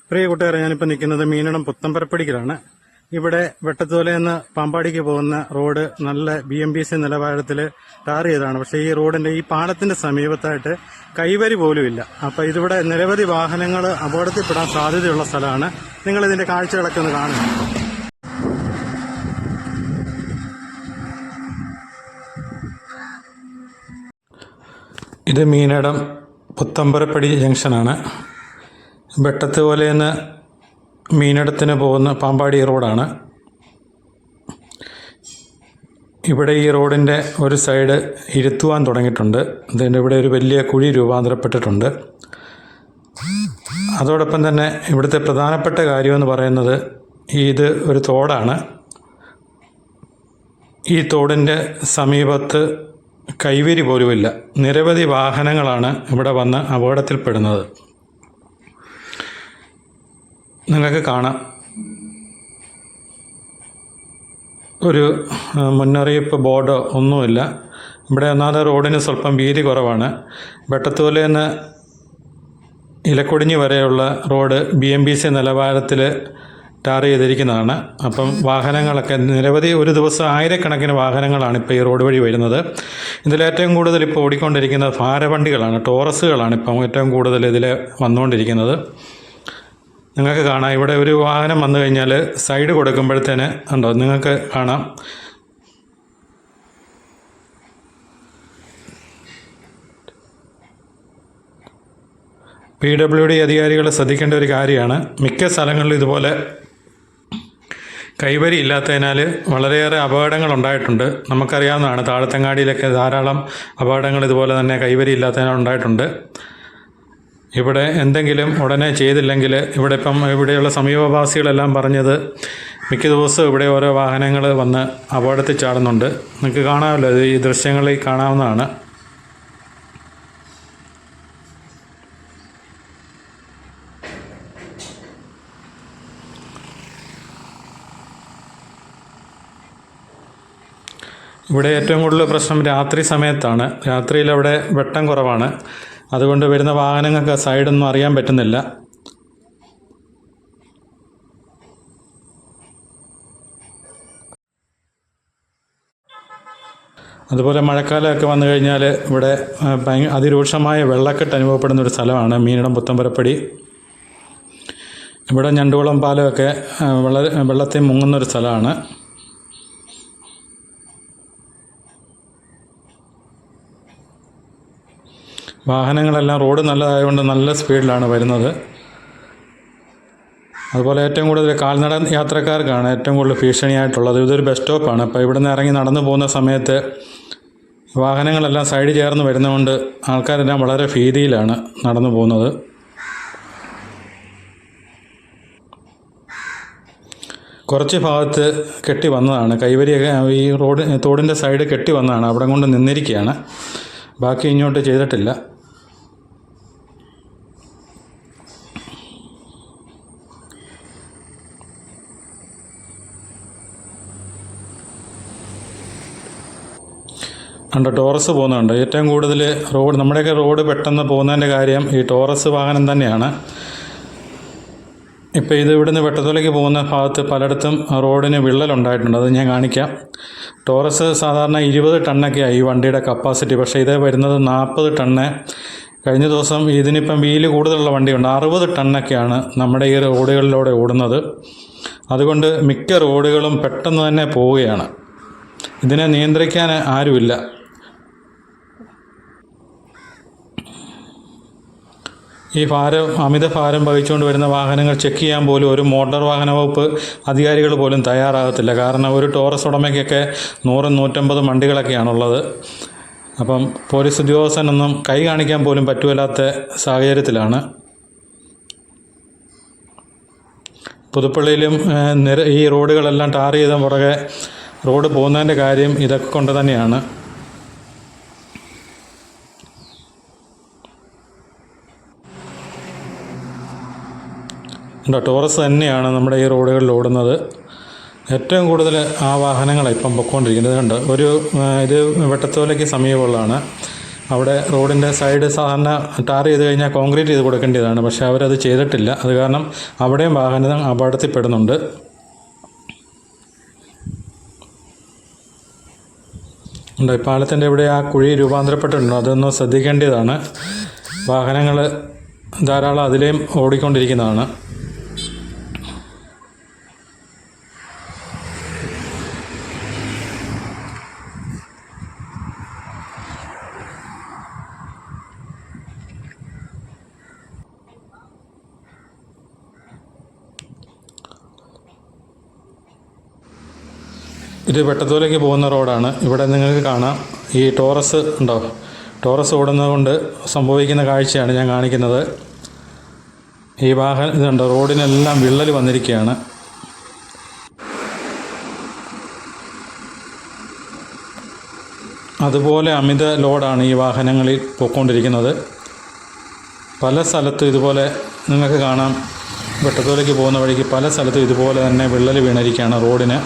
പ്രിയ കൂട്ടുകാരെ, ഞാനിപ്പോൾ നിൽക്കുന്നത് മീനടം പുത്തമ്പരപ്പടിക്കലാണ്. ഇവിടെ വെട്ടത്തോലയിൽ നിന്ന് പാമ്പാടിക്ക് പോകുന്ന റോഡ് നല്ല BMBC നിലവാരത്തിൽ ടാർ ചെയ്തതാണ്. പക്ഷേ ഈ റോഡിന്റെ ഈ പാലത്തിന്റെ സമീപത്തായിട്ട് കൈവരി പോലുമില്ല. അപ്പോൾ ഇതിവിടെ നിരവധി വാഹനങ്ങൾ അപകടത്തിൽപ്പെടാൻ സാധ്യതയുള്ള സ്ഥലമാണ്. നിങ്ങൾ ഇതിന്റെ കാഴ്ചകളൊക്കെ ഒന്ന് കാണുക. ഇത് മീനടം പുത്തമ്പരപ്പടി ജംഗ്ഷനാണ്. വെട്ടത്തോലയിൽ നിന്ന് മീനടത്തിന് പോകുന്ന പാമ്പാടി റോഡാണ്. ഇവിടെ ഈ റോഡിൻ്റെ ഒരു സൈഡ് ഇരുത്തുവാൻ തുടങ്ങിയിട്ടുണ്ട്. അതിൻ്റെ ഇവിടെ ഒരു വലിയ കുഴി രൂപാന്തരപ്പെട്ടിട്ടുണ്ട്. അതോടൊപ്പം തന്നെ ഇവിടുത്തെ പ്രധാനപ്പെട്ട കാര്യമെന്ന് പറയുന്നത് ഇത് ഒരു തോടാണ്. ഈ തോടിൻ്റെ സമീപത്ത് കൈവരി പോലുമില്ല. നിരവധി വാഹനങ്ങളാണ് ഇവിടെ വന്ന് അപകടത്തിൽപ്പെടുന്നത്. നിങ്ങൾക്ക് കാണാം, ഒരു മുന്നറിയിപ്പ് ബോർഡോ ഒന്നുമില്ല. ഇവിടെ ഒന്നാമത് റോഡിന് സ്വല്പം വീതി കുറവാണ്. വെട്ടത്തോലയിൽ നിന്ന് ഇലക്കൊടിഞ്ഞി വരെയുള്ള റോഡ് BMBC നിലവാരത്തിൽ ടാർ ചെയ്തിരിക്കുന്നതാണ്. അപ്പം വാഹനങ്ങളൊക്കെ നിരവധി, ഒരു ദിവസം ആയിരക്കണക്കിന് വാഹനങ്ങളാണ് ഇപ്പോൾ ഈ റോഡ് വഴി വരുന്നത്. ഇതിലേറ്റവും കൂടുതൽ ഇപ്പോൾ ഓടിക്കൊണ്ടിരിക്കുന്നത് ഭാരവണ്ടികളാണ്, ടോറസുകളാണ് ഇപ്പം ഏറ്റവും കൂടുതൽ ഇതിൽ വന്നുകൊണ്ടിരിക്കുന്നത്. നിങ്ങൾക്ക് കാണാം, ഇവിടെ ഒരു വാഹനം വന്നു കഴിഞ്ഞാൽ സൈഡ് കൊടുക്കുമ്പോഴത്തേന് ഉണ്ടോ, നിങ്ങൾക്ക് കാണാം PWD അധികാരികൾ ശ്രദ്ധിക്കേണ്ട ഒരു കാര്യമാണ്. മിക്ക സ്ഥലങ്ങളിലും ഇതുപോലെ കൈവരി ഇല്ലാത്തതിനാൽ വളരെയേറെ അപകടങ്ങൾ ഉണ്ടായിട്ടുണ്ട്. നമുക്കറിയാവുന്നതാണ്, താഴത്തങ്ങാടിയിലൊക്കെ ധാരാളം അപകടങ്ങൾ ഇതുപോലെ തന്നെ കൈവരി ഇല്ലാത്തതിനാൽ ഉണ്ടായിട്ടുണ്ട്. ഇവിടെ എന്തെങ്കിലും ഉടനെ ചെയ്തില്ലെങ്കിൽ ഇവിടെയുള്ള സമീപവാസികളെല്ലാം പറഞ്ഞത് മിക്ക ദിവസവും ഇവിടെ ഓരോ വാഹനങ്ങൾ വന്ന് അപകടത്തിൽ ചാടുന്നുണ്ട്. നിങ്ങൾക്ക് കാണാമല്ലോ, ഈ ദൃശ്യങ്ങളിൽ കാണാവുന്നതാണ്. ഇവിടെ ഏറ്റവും കൂടുതൽ പ്രശ്നം രാത്രി സമയത്താണ്. രാത്രിയിൽ അവിടെ വെട്ടം കുറവാണ്. അതുകൊണ്ട് വരുന്ന വാഹനങ്ങൾക്ക് സൈഡൊന്നും അറിയാൻ പറ്റുന്നില്ല. അതുപോലെ മഴക്കാലമൊക്കെ വന്നു കഴിഞ്ഞാൽ ഇവിടെ അതിരൂക്ഷമായ വെള്ളക്കെട്ട് അനുഭവപ്പെടുന്ന ഒരു സ്ഥലമാണ് മീനടം പുത്തമ്പരപ്പടി. ഇവിടെ ഞണ്ടുകുളം പാലമൊക്കെ വെള്ളത്തിൽ മുങ്ങുന്നൊരു സ്ഥലമാണ്. വാഹനങ്ങളെല്ലാം റോഡ് നല്ലതായതുകൊണ്ട് നല്ല സ്പീഡിലാണ് വരുന്നത്. അതുപോലെ ഏറ്റവും കൂടുതൽ കാൽനട യാത്രക്കാർക്കാണ് ഏറ്റവും കൂടുതൽ ഭീഷണിയായിട്ടുള്ളത്. ഇതൊരു ബസ് സ്റ്റോപ്പാണ്. അപ്പോൾ ഇവിടെ നിന്ന് ഇറങ്ങി നടന്നു പോകുന്ന സമയത്ത് വാഹനങ്ങളെല്ലാം സൈഡ് ചേർന്ന് വരുന്നതുകൊണ്ട് ആൾക്കാരെല്ലാം വളരെ ഭീതിയിലാണ് നടന്നു പോകുന്നത്. കുറച്ച് ഭാഗത്ത് കെട്ടി വന്നതാണ്, കൈവരിയൊക്കെ ഈ തോടിൻ്റെ സൈഡ് കെട്ടി വന്നതാണ്, അവിടെ കൊണ്ട് നിന്നിരിക്കുകയാണ്. ബാക്കി ഇങ്ങോട്ട് ചെയ്തിട്ടില്ല. കണ്ടോ, ടോറസ് പോകുന്നുണ്ട്. ഏറ്റവും കൂടുതൽ നമ്മുടെയൊക്കെ റോഡ് പെട്ടെന്ന് പോകുന്നതിൻ്റെ കാര്യം ഈ ടോറസ് വാഹനം തന്നെയാണ്. ഇപ്പോൾ ഇത് ഇവിടുന്ന് വെട്ടത്തോലേക്ക് പോകുന്ന ഭാഗത്ത് പലയിടത്തും റോഡിന് വിള്ളലുണ്ടായിട്ടുണ്ട്. അത് ഞാൻ കാണിക്കാം. ടോറസ് സാധാരണ 20 ടണ്ണൊക്കെയാണ് ഈ വണ്ടിയുടെ കപ്പാസിറ്റി. പക്ഷേ ഇത് വരുന്നത് 40 ടണ്ണ്. കഴിഞ്ഞ ദിവസം ഇതിനിപ്പം വീല് കൂടുതലുള്ള വണ്ടിയുണ്ട്, 60 ടണ്ണൊക്കെയാണ് നമ്മുടെ ഈ റോഡുകളിലൂടെ ഓടുന്നത്. അതുകൊണ്ട് മിക്ക റോഡുകളും പെട്ടെന്ന് തന്നെ പോവുകയാണ്. ഇതിനെ നിയന്ത്രിക്കാൻ ആരുമില്ല. ഈ അമിത ഭാരം വഹിച്ചുകൊണ്ട് വരുന്ന വാഹനങ്ങൾ ചെക്ക് ചെയ്യാൻ പോലും ഒരു മോട്ടോർ വാഹന വകുപ്പ് അധികാരികൾ പോലും തയ്യാറാകത്തില്ല. കാരണം ഒരു ടോറസ് ഉടമയ്ക്കൊക്കെ 100-150 വണ്ടികളൊക്കെയാണുള്ളത്. അപ്പം പോലീസ് ഉദ്യോഗസ്ഥനൊന്നും കൈ കാണിക്കാൻ പോലും പറ്റുമില്ലാത്ത സാഹചര്യത്തിലാണ്. പുതുപ്പള്ളിയിലും ഈ റോഡുകളെല്ലാം ടാർ ചെയ്ത പുറകെ റോഡ് പോകുന്നതിൻ്റെ കാര്യം ഇതൊക്കെ കൊണ്ട് തന്നെയാണ്. ടോറസ് തന്നെയാണ് നമ്മുടെ ഈ റോഡുകളിൽ ഓടുന്നത്. ഏറ്റവും കൂടുതൽ ആ വാഹനങ്ങളാണ് ഇപ്പം പൊയ്ക്കൊണ്ടിരിക്കുന്നത്. ഇത് വെട്ടത്തോലയ്ക്ക് സമീപമുള്ളതാണ്. അവിടെ റോഡിൻ്റെ സൈഡ് സാധാരണ ടാർ ചെയ്ത് കഴിഞ്ഞാൽ കോൺക്രീറ്റ് ചെയ്ത് കൊടുക്കേണ്ടതാണ്, പക്ഷേ അവരത് ചെയ്തിട്ടില്ല. അത് കാരണം അവിടെയും വാഹനം അപകടത്തിൽപ്പെടുന്നുണ്ട്. ഉണ്ട്, പാലത്തിൻ്റെ ഇവിടെ ആ കുഴി രൂപാന്തരപ്പെട്ടിട്ടുണ്ട്, അതൊന്ന് ശ്രദ്ധിക്കേണ്ടതാണ്. വാഹനങ്ങൾ ധാരാളം അതിലേയും ഓടിക്കൊണ്ടിരിക്കുന്നതാണ്. ഇത് വെട്ടത്തൂരേക്ക് പോകുന്ന റോഡാണ്. ഇവിടെ നിങ്ങൾക്ക് കാണാം ഈ ടോറസ് ഉണ്ടോ, ടോറസ് ഓടുന്നത് കൊണ്ട് സംഭവിക്കുന്ന കാഴ്ചയാണ് ഞാൻ കാണിക്കുന്നത്. ഈ വാഹനം ഇതുണ്ടോ, റോഡിനെല്ലാം വിള്ളൽ വന്നിരിക്കുകയാണ്. അതുപോലെ അമിത ലോഡാണ് ഈ വാഹനങ്ങളിൽ പോയിക്കൊണ്ടിരിക്കുന്നത്. പല സ്ഥലത്തും ഇതുപോലെ നിങ്ങൾക്ക് കാണാം, വെട്ടത്തൂരേക്ക് പോകുന്ന വഴിക്ക് പല സ്ഥലത്തും ഇതുപോലെ തന്നെ വിള്ളൽ വീണിരിക്കുകയാണ് റോഡിന്.